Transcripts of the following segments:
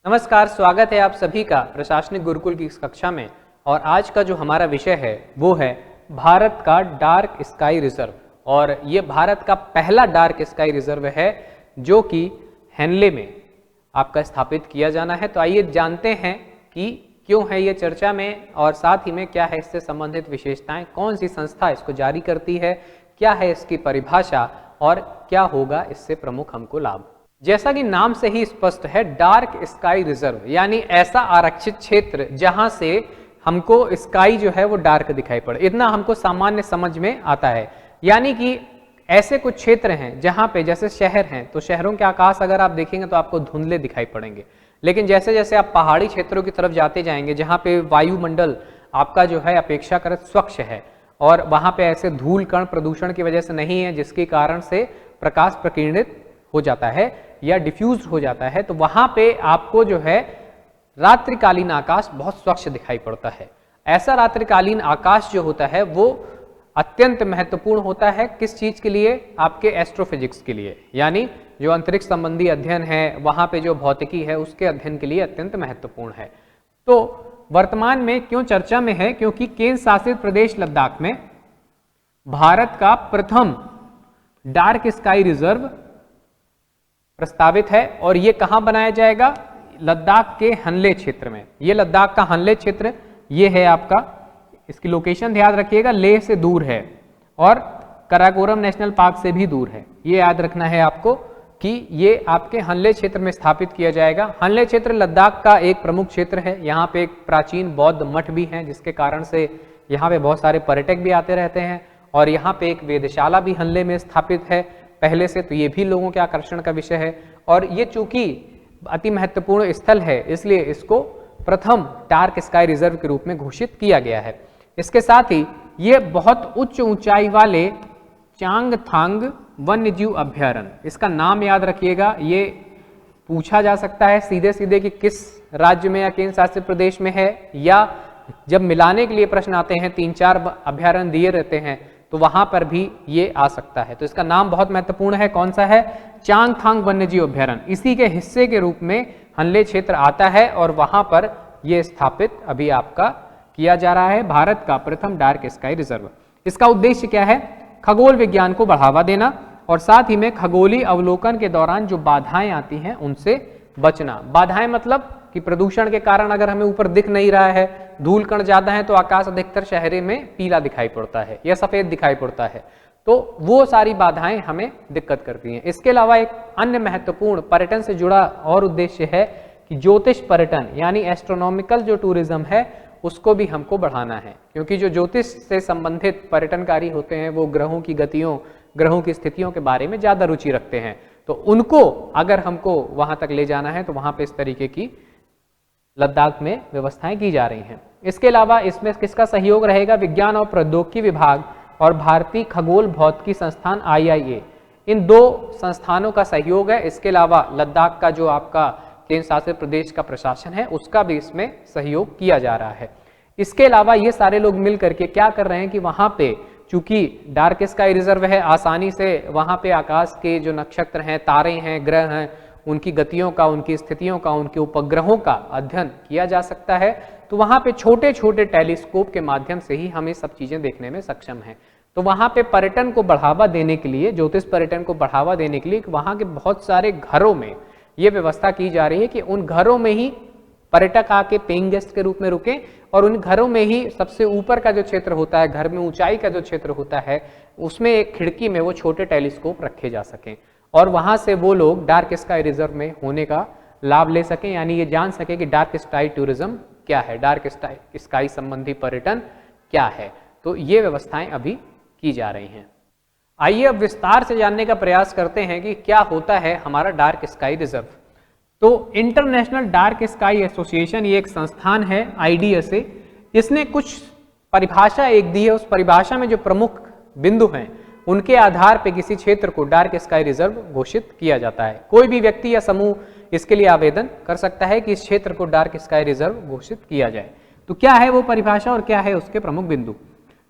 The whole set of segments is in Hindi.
नमस्कार, स्वागत है आप सभी का प्रशासनिक गुरुकुल की इस कक्षा में। और आज का जो हमारा विषय है वो है भारत का डार्क स्काई रिजर्व। और ये भारत का पहला डार्क स्काई रिजर्व है जो कि हेनले में आपका स्थापित किया जाना है। तो आइए जानते हैं कि क्यों है ये चर्चा में और साथ ही में क्या है इससे संबंधित विशेषताएं, कौन सी संस्था इसको जारी करती है, क्या है इसकी परिभाषा और क्या होगा इससे प्रमुख हमको लाभ। जैसा कि नाम से ही स्पष्ट है, डार्क स्काई रिजर्व यानी ऐसा आरक्षित क्षेत्र जहां से हमको स्काई जो है वो डार्क दिखाई पड़े, इतना हमको सामान्य समझ में आता है। यानी कि ऐसे कुछ क्षेत्र हैं जहां पे जैसे शहर हैं तो शहरों के आकाश अगर आप देखेंगे तो आपको धुंधले दिखाई पड़ेंगे, लेकिन जैसे जैसे आप पहाड़ी क्षेत्रों की तरफ जाते जाएंगे जहां पे वायुमंडल आपका जो है अपेक्षाकृत स्वच्छ है और वहां पे ऐसे धूल कण प्रदूषण की वजह से नहीं है जिसके कारण से प्रकाश प्रकीर्णित हो जाता है या डिफ्यूज हो जाता है, तो वहां पे आपको जो है रात्रिकालीन आकाश बहुत स्वच्छ दिखाई पड़ता है। ऐसा रात्रिकालीन आकाश जो होता है वो अत्यंत महत्वपूर्ण होता है। किस चीज के लिए? आपके एस्ट्रोफिजिक्स के लिए, यानी जो अंतरिक्ष संबंधी अध्ययन है वहां पे जो भौतिकी है उसके अध्ययन के लिए अत्यंत महत्वपूर्ण है। तो वर्तमान में क्यों चर्चा में है? क्योंकि केंद्र शासित प्रदेश लद्दाख में भारत का प्रथम डार्क स्काई रिजर्व प्रस्तावित है। और ये कहां बनाया जाएगा? लद्दाख के हनले क्षेत्र में। ये लद्दाख का हनले क्षेत्र ये है आपका, इसकी लोकेशन ध्यान रखिएगा, लेह से दूर है और कराकोरम नेशनल पार्क से भी दूर है। ये याद रखना है आपको कि ये आपके हनले क्षेत्र में स्थापित किया जाएगा। हनले क्षेत्र लद्दाख का एक प्रमुख क्षेत्र है। यहाँ पे एक प्राचीन बौद्ध मठ भी है जिसके कारण से यहाँ पे बहुत सारे पर्यटक भी आते रहते हैं। और यहाँ पे एक वेधशाला भी हनले में स्थापित है पहले से, तो ये भी लोगों के आकर्षण का विषय है। और ये चूंकि अति महत्वपूर्ण स्थल है इसलिए इसको प्रथम डार्क स्काई रिजर्व के रूप में घोषित किया गया है। इसके साथ ही ये बहुत उच्च ऊंचाई वाले चांगथांग वन्यजीव अभ्यारण्य, इसका नाम याद रखिएगा। ये पूछा जा सकता है सीधे सीधे कि किस राज्य में या केंद्र शासित प्रदेश में है, या जब मिलाने के लिए प्रश्न आते हैं 3-4 अभ्यारण्य दिए रहते हैं तो वहां पर भी ये आ सकता है। तो इसका नाम बहुत महत्वपूर्ण है। कौन सा है? चांगथांग वन्यजीव अभ्यारण्य। इसी के हिस्से के रूप में हनले क्षेत्र आता है और वहां पर यह स्थापित अभी आपका किया जा रहा है भारत का प्रथम डार्क स्काई रिजर्व। इसका उद्देश्य क्या है? खगोल विज्ञान को बढ़ावा देना और साथ ही में खगोलीय अवलोकन के दौरान जो बाधाएं आती हैं उनसे बचना। बाधाएं मतलब कि प्रदूषण के कारण अगर हमें ऊपर दिख नहीं रहा है, धूल कण ज्यादा है तो आकाश अधिकतर शहर में पीला दिखाई पड़ता है या सफेद दिखाई पड़ता है, तो वो सारी बाधाएं हमें दिक्कत करती हैं। इसके अलावा एक अन्य महत्वपूर्ण पर्यटन से जुड़ा और उद्देश्य है कि ज्योतिष पर्यटन यानी एस्ट्रोनॉमिकल जो टूरिज्म है उसको भी हमको बढ़ाना है, क्योंकि जो ज्योतिष से संबंधित पर्यटनकारी होते हैं वो ग्रहों की गतियों, ग्रहों की स्थितियों के बारे में ज्यादा रुचि रखते हैं। तो उनको अगर हमको वहां तक ले जाना है तो वहां पे इस तरीके की लद्दाख में व्यवस्थाएं की जा रही हैं। इसके अलावा इसमें किसका सहयोग रहेगा? विज्ञान और प्रौद्योगिकी विभाग और भारतीय खगोल भौतिकी संस्थान IIA, इन दो संस्थानों का सहयोग है। इसके अलावा लद्दाख का जो आपका केंद्र शासित प्रदेश का प्रशासन है उसका भी इसमें सहयोग किया जा रहा है। इसके अलावा ये सारे लोग मिल करके क्या कर रहे हैं कि वहां पे चूंकि डार्क स्काई रिजर्व है, आसानी से वहां पे आकाश के जो नक्षत्र हैं, तारे हैं, ग्रह हैं, उनकी गतियों का, उनकी स्थितियों का, उनके उपग्रहों का अध्ययन किया जा सकता है। तो वहां पे छोटे छोटे टेलीस्कोप के माध्यम से ही हम ये सब चीजें देखने में सक्षम हैं। तो वहां पे पर्यटन को बढ़ावा देने के लिए, ज्योतिष पर्यटन को बढ़ावा देने के लिए वहां के बहुत सारे घरों में ये व्यवस्था की जा रही है कि उन घरों में ही पर्यटक आके पेइंग गेस्ट के रूप में रुके और उन घरों में ही सबसे ऊपर का जो क्षेत्र होता है, घर में ऊंचाई का जो क्षेत्र होता है, उसमें एक खिड़की में वो छोटे टेलीस्कोप रखे जा सकें और वहां से वो लोग डार्क स्काई रिजर्व में होने का लाभ ले सकें, यानी ये जान सकें कि डार्क स्काई टूरिज्म क्या है, डार्क स्काई संबंधी पर्यटन क्या है। तो ये व्यवस्थाएं अभी की जा रही हैं। आइए अब विस्तार से जानने का प्रयास करते हैं कि क्या होता है हमारा डार्क स्काई रिजर्व। तो इंटरनेशनल डार्क स्काई एसोसिएशन ये एक संस्थान है IDSA, इसने कुछ परिभाषा एक दी है। उस परिभाषा में जो प्रमुख बिंदु हैं उनके आधार पर किसी क्षेत्र को डार्क स्काई रिजर्व घोषित किया जाता है। कोई भी व्यक्ति या समूह इसके लिए आवेदन कर सकता है कि इस क्षेत्र को डार्क स्काई रिजर्व घोषित किया जाए। तो क्या है वो परिभाषा और क्या है उसके प्रमुख बिंदु?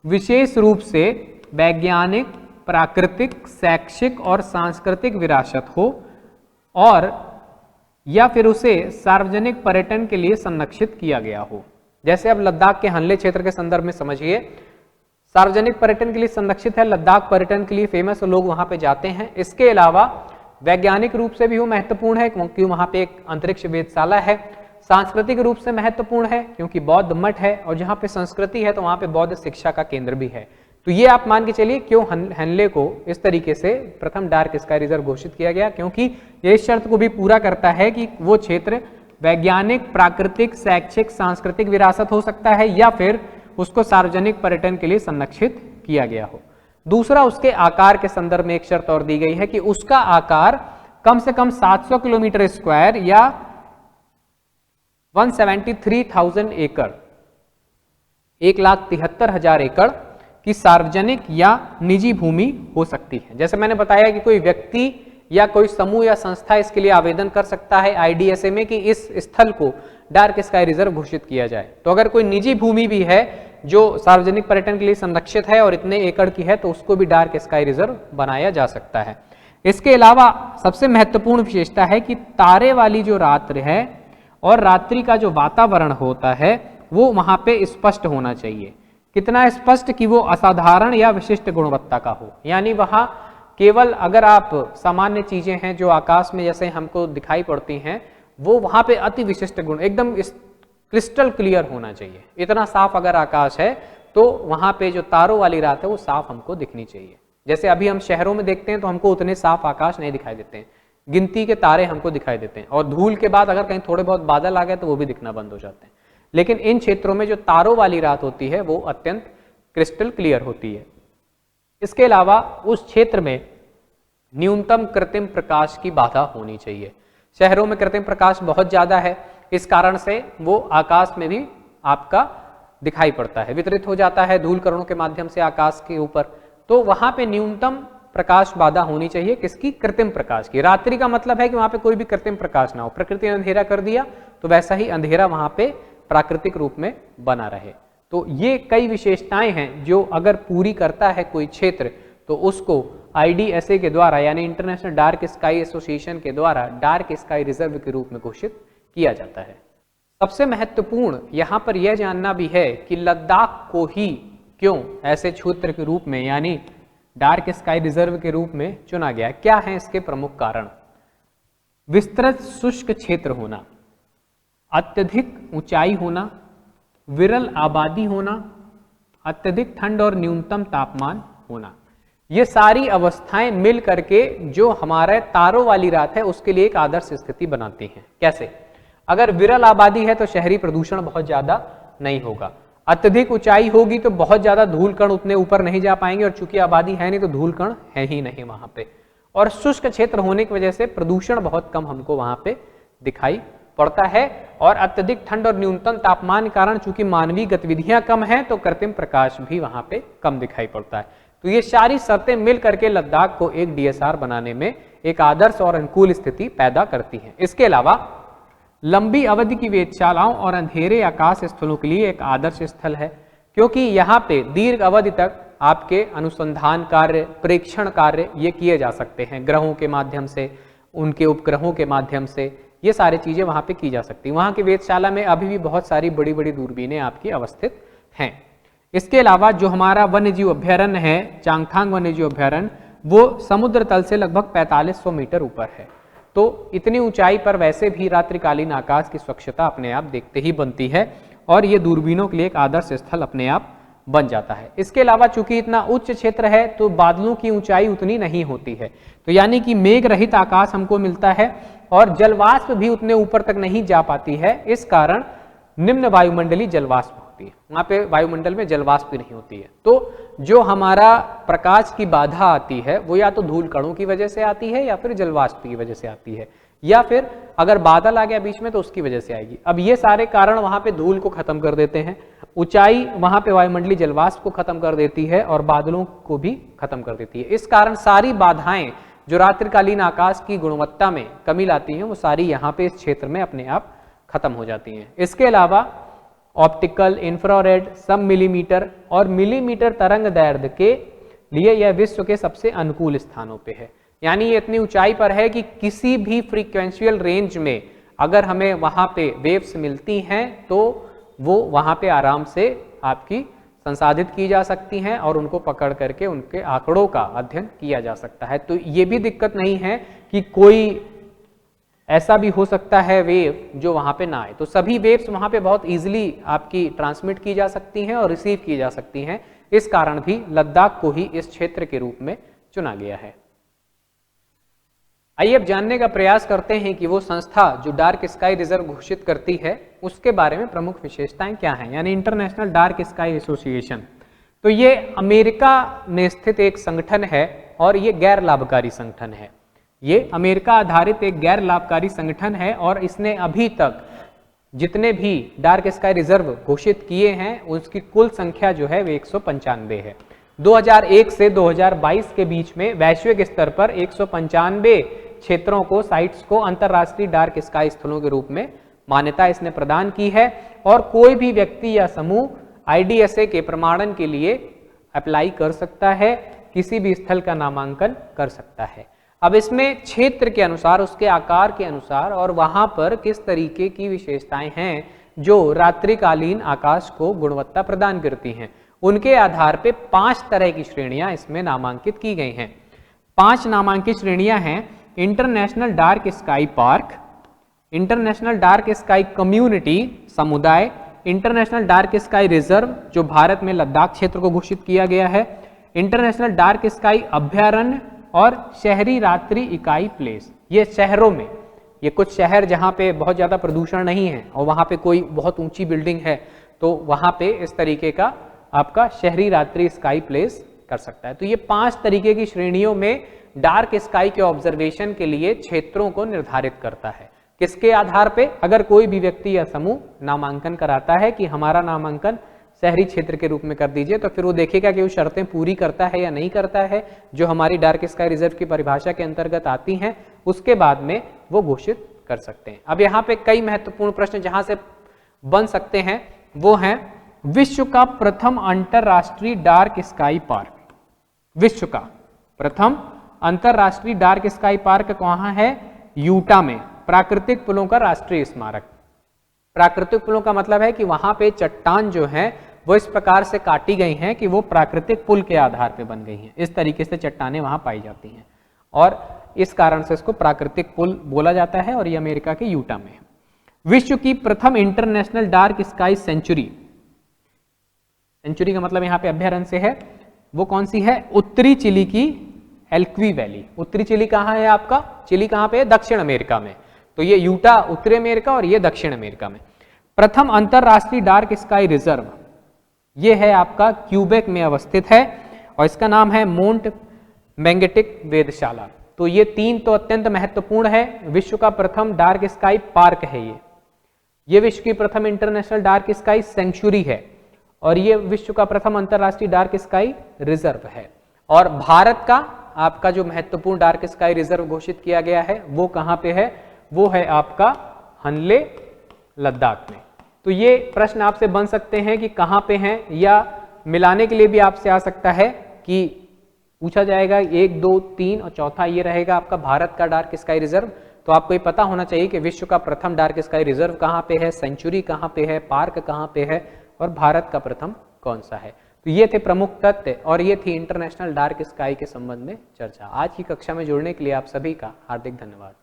विशेष रूप से वैज्ञानिक, प्राकृतिक, शैक्षिक और सांस्कृतिक विरासत हो और या फिर उसे सार्वजनिक पर्यटन के लिए संरक्षित किया गया हो। जैसे अब लद्दाख के हनले क्षेत्र के संदर्भ में समझिए, सार्वजनिक पर्यटन के लिए संरक्षित है, लद्दाख पर्यटन के लिए फेमस है, लोग वहां पे जाते हैं। इसके अलावा वैज्ञानिक रूप से भी वो महत्वपूर्ण है क्योंकि वहां पे एक अंतरिक्ष वेधशाला है। सांस्कृतिक रूप से महत्वपूर्ण है क्योंकि बौद्ध मठ है, और जहाँ पे संस्कृति है तो वहां पे बौद्ध शिक्षा का केंद्र भी है। तो ये आप मान के चलिए क्यों हनले को इस तरीके से प्रथम डार्क स्काई रिजर्व घोषित किया गया, क्योंकि ये इस शर्त को भी पूरा करता है कि वो क्षेत्र वैज्ञानिक, प्राकृतिक, शैक्षिक, सांस्कृतिक विरासत हो सकता है या फिर उसको सार्वजनिक पर्यटन के लिए संरक्षित किया गया हो। दूसरा, उसके आकार के संदर्भ में एक शर्त और दी गई है कि उसका आकार कम से कम 700 किलोमीटर स्क्वायर या 173,000 एकड़, 1,73,000 एकड़ की सार्वजनिक या निजी भूमि हो सकती है। जैसे मैंने बताया कि कोई व्यक्ति या कोई समूह या संस्था इसके लिए आवेदन कर सकता है IDSA में कि इस स्थल को डार्क स्काई रिजर्व घोषित किया जाए। तो अगर कोई निजी भूमि भी है जो सार्वजनिक पर्यटन के लिए संरक्षित है और इतने एकड़ की है तो उसको भी डार्क स्काई रिजर्व बनाया जा सकता है। इसके अलावा सबसे महत्वपूर्ण विशेषता है कि तारे वाली जो रात्रि है और रात्रि का जो वातावरण होता है वो वहां पे स्पष्ट होना चाहिए। कितना स्पष्ट कि वो असाधारण या विशिष्ट गुणवत्ता का हो, यानी वहां केवल अगर आप सामान्य चीजें हैं जो आकाश में जैसे हमको दिखाई पड़ती हैं वो वहां पे अति विशिष्ट गुण, एकदम क्रिस्टल क्लियर होना चाहिए। इतना साफ अगर आकाश है तो वहां पे जो तारों वाली रात है वो साफ हमको दिखनी चाहिए। जैसे अभी हम शहरों में देखते हैं तो हमको उतने साफ आकाश नहीं दिखाई देते हैं, गिनती के तारे हमको दिखाई देते हैं, और धूल के बाद अगर कहीं थोड़े बहुत बादल आ गए तो वो भी दिखना बंद हो जाते हैं। लेकिन इन क्षेत्रों में जो तारों वाली रात होती है वो अत्यंत क्रिस्टल क्लियर होती है। इसके अलावा उस क्षेत्र में न्यूनतम कृत्रिम प्रकाश की बाधा होनी चाहिए। शहरों में कृत्रिम प्रकाश बहुत ज्यादा है, इस कारण से वो आकाश में भी आपका दिखाई पड़ता है, वितरित हो जाता है धूल कणों के माध्यम से आकाश के ऊपर। तो वहां पे न्यूनतम प्रकाश बाधा होनी चाहिए, किसकी? कृत्रिम प्रकाश की। रात्रि का मतलब है कि वहां पे कोई भी कृत्रिम प्रकाश ना हो, प्रकृति ने अंधेरा कर दिया तो वैसा ही अंधेरा वहां पे प्राकृतिक रूप में बना रहे। तो ये कई विशेषताएं हैं जो अगर पूरी करता है कोई क्षेत्र तो उसको IDSA के द्वारा यानी इंटरनेशनल डार्क स्काई एसोसिएशन के द्वारा डार्क स्काई रिजर्व के रूप में घोषित किया जाता है। सबसे महत्वपूर्ण यहाँ पर यह जानना भी है कि लद्दाख को ही क्यों ऐसे क्षेत्र के रूप में यानी डार्क स्काई रिजर्व के रूप में चुना गया। क्या है इसके प्रमुख कारण? विस्तृत शुष्क क्षेत्र होना, अत्यधिक ऊंचाई होना, विरल आबादी होना, अत्यधिक ठंड और न्यूनतम तापमान होना। ये सारी अवस्थाएं मिल करके जो हमारे तारों वाली रात है उसके लिए एक आदर्श स्थिति बनाती हैं। कैसे? अगर विरल आबादी है तो शहरी प्रदूषण बहुत ज्यादा नहीं होगा, अत्यधिक ऊंचाई होगी तो बहुत ज्यादा धूल कण उतने ऊपर नहीं जा पाएंगे, और चूंकि आबादी है नहीं तो धूल कण है ही नहीं वहां पे, और शुष्क क्षेत्र होने की वजह से प्रदूषण बहुत कम हमको वहां पे दिखाई पड़ता है, और अत्यधिक ठंड और न्यूनतम तापमान के कारण चूंकि मानवीय गतिविधियां कम हैं तो कृत्रिम प्रकाश भी वहां पे कम दिखाई पड़ता है। तो ये सारी शर्तें मिल करके लद्दाख को एक DSR बनाने में एक आदर्श और अनुकूल स्थिति पैदा करती हैं। इसके अलावा लंबी अवधि की वेधशालाओं और अंधेरे आकाश स्थलों के लिए एक आदर्श स्थल है, क्योंकि यहाँ पे दीर्घ अवधि तक आपके अनुसंधान कार्य, प्रेक्षण कार्य ये किए जा सकते हैं, ग्रहों के माध्यम से, उनके उपग्रहों के माध्यम से, ये सारी चीजें वहां पे की जा सकती हैं। वहां की वेधशाला में अभी भी बहुत सारी बड़ी बड़ी दूरबीनें आपकी अवस्थित हैं। इसके अलावा जो हमारा वन्यजीव अभ्यारण्य है, चांगथांग वन्यजीव अभ्यारण्य, वो समुद्र तल से लगभग 4500 मीटर ऊपर है। तो इतनी ऊंचाई पर वैसे भी रात्रिकालीन आकाश की स्वच्छता अपने आप देखते ही बनती है, और ये दूरबीनों के लिए एक आदर्श स्थल अपने आप बन जाता है। इसके अलावा चूंकि इतना उच्च क्षेत्र है तो बादलों की ऊंचाई उतनी नहीं होती है, तो यानी कि मेघ रहित आकाश हमको मिलता है, और जलवाष्प भी उतने ऊपर तक नहीं जा पाती है। इस कारण निम्न वायुमंडलीय जलवाष्प होती है, वहां पे वायुमंडल में जलवाष्प भी नहीं होती है। तो जो हमारा प्रकाश की बाधा आती है वो या तो धूल कणों की वजह से आती है या फिर जलवाष्प की वजह से आती है, या फिर अगर बादल आ गया बीच में तो उसकी वजह से आएगी। अब ये सारे कारण वहां पे धूल को खत्म कर देते हैं, ऊंचाई वहां पे वायुमंडलीय जलवाष्प को खत्म कर देती है और बादलों को भी खत्म कर देती है। इस कारण सारी बाधाएं जो रात्रिकालीन आकाश की गुणवत्ता में कमी लाती हैं वो सारी यहाँ पे इस क्षेत्र में अपने आप खत्म हो जाती हैं। इसके अलावा ऑप्टिकल, इंफ्रारेड, सब मिलीमीटर और मिलीमीटर तरंग दैर्ध्य के लिए यह विश्व के सबसे अनुकूल स्थानों पे है। यानी ये इतनी ऊंचाई पर है कि किसी भी फ्रीक्वेंशियल रेंज में अगर हमें वहाँ पे वेव्स मिलती हैं तो वो वहाँ पे आराम से आपकी संसाधित की जा सकती हैं और उनको पकड़ करके उनके आंकड़ों का अध्ययन किया जा सकता है। तो ये भी दिक्कत नहीं है कि कोई ऐसा भी हो सकता है वेव जो वहाँ पे ना आए, तो सभी वेव्स वहाँ पे बहुत इजीली आपकी ट्रांसमिट की जा सकती हैं और रिसीव की जा सकती हैं। इस कारण भी लद्दाख को ही इस क्षेत्र के रूप में चुना गया है। आइए अब जानने का प्रयास करते हैं कि वो संस्था जो डार्क स्काई रिजर्व घोषित करती है उसके बारे में प्रमुख विशेषताएं क्या हैं, यानी इंटरनेशनल डार्क स्काई एसोसिएशन। तो ये अमेरिका में स्थित एक संगठन है और ये गैर लाभकारी संगठन है। ये अमेरिका आधारित एक गैर लाभकारी संगठन है और इसने अभी तक जितने भी डार्क स्काई रिजर्व घोषित किए हैं उसकी कुल संख्या जो है वो 195 है। 2001 से 2022 के बीच में वैश्विक स्तर पर 195 क्षेत्रों को, साइट्स को अंतरराष्ट्रीय डार्क स्काई स्थलों के रूप में मान्यता इसने प्रदान की है और कोई भी व्यक्ति या समूह IDSA के प्रमाणन के लिए अप्लाई कर सकता है, किसी भी स्थल का नामांकन कर सकता है। अब इसमें क्षेत्र के अनुसार, उसके आकार के अनुसार और वहां पर किस तरीके की विशेषताएं हैं जो रात्रिकालीन आकाश को गुणवत्ता प्रदान करती हैं, उनके आधार पे 5 तरह की श्रेणियां इसमें नामांकित की गई हैं। 5 नामांकित श्रेणियां हैं: international dark sky park, international dark sky community समुदाय, इंटरनेशनल डार्क स्काई रिजर्व जो भारत में लद्दाख क्षेत्र को घोषित किया गया है, इंटरनेशनल डार्क स्काई अभ्यारण्य और शहरी रात्रि इकाई प्लेस। ये शहरों में, ये कुछ शहर जहाँ पे बहुत ज़्यादा प्रदूषण नहीं है और वहाँ पे कोई बहुत ऊंची बिल्डिंग है तो वहाँ पे इस तरीके का आपका शहरी रात्रि स्काई प्लेस कर सकता है। तो ये 5 तरीके की श्रेणियों में डार्क स्काई के ऑब्जर्वेशन के लिए क्षेत्रों को निर्धारित करता है। किसके आधार पे? अगर कोई भी व्यक्ति या समूह नामांकन कराता है कि हमारा नामांकन शहरी क्षेत्र के रूप में कर दीजिए, तो फिर वो देखेगा कि वो शर्तें पूरी करता है या नहीं करता है जो हमारी डार्क स्काई रिजर्व की परिभाषा के अंतर्गत आती हैं, उसके बाद में वो घोषित कर सकते हैं। अब यहाँ पे कई महत्वपूर्ण प्रश्न जहां से बन सकते हैं वो हैं, विश्व का प्रथम अंतरराष्ट्रीय डार्क स्काई पार्क, विश्व का प्रथम अंतरराष्ट्रीय डार्क स्काई पार्क कहाँ है? यूटा में। प्राकृतिक पुलों का राष्ट्रीय स्मारक। प्राकृतिक पुलों का मतलब है कि वहां पे चट्टान जो है वो इस प्रकार से काटी गई हैं कि वो प्राकृतिक पुल के आधार पे बन गई हैं। इस तरीके से चट्टानें वहां पाई जाती हैं और इस कारण से इसको प्राकृतिक पुल बोला जाता है और ये अमेरिका के यूटा में है। विश्व की प्रथम international dark sky sanctuary, sanctuary का मतलब यहाँ पे अभ्यारण्य से है, वो कौन सी है? उत्तरी चिली की एल्क्वी वैली। उत्तरी चिली कहाँ है आपका? चिली कहाँ पे है? दक्षिण अमेरिका में। तो ये यूटा उत्तरी अमेरिका और ये दक्षिण अमेरिका में। प्रथम अंतरराष्ट्रीय डार्क स्काई रिजर्व ये है आपका क्यूबेक में अवस्थित है और इसका नाम है मोंट मैंगेटिक वेधशाला। तो ये 3 तो अत्यंत महत्वपूर्ण है। विश्व का प्रथम डार्क स्काई पार्क है ये विश्व की प्रथम इंटरनेशनल डार्क स्काई सेंचुरी है और ये विश्व का प्रथम अंतरराष्ट्रीय डार्क स्काई रिजर्व है। और भारत का आपका जो महत्वपूर्ण डार्क स्काई रिजर्व घोषित किया गया है वो कहाँ पे है? वो है आपका हनले लद्दाख में। तो ये प्रश्न आपसे बन सकते हैं कि कहाँ पे हैं, या मिलाने के लिए भी आपसे आ सकता है कि पूछा जाएगा 1, 2, 3 और चौथा ये रहेगा आपका भारत का डार्क स्काई रिजर्व। तो आपको ये पता होना चाहिए कि विश्व का प्रथम डार्क स्काई रिजर्व कहाँ पे है, सेंचुरी कहाँ पे है, पार्क कहाँ पे है और भारत का प्रथम कौन सा है। तो ये थे प्रमुख तथ्य और ये थी इंटरनेशनल डार्क स्काई के संबंध में चर्चा। आज की कक्षा में जुड़ने के लिए आप सभी का हार्दिक धन्यवाद।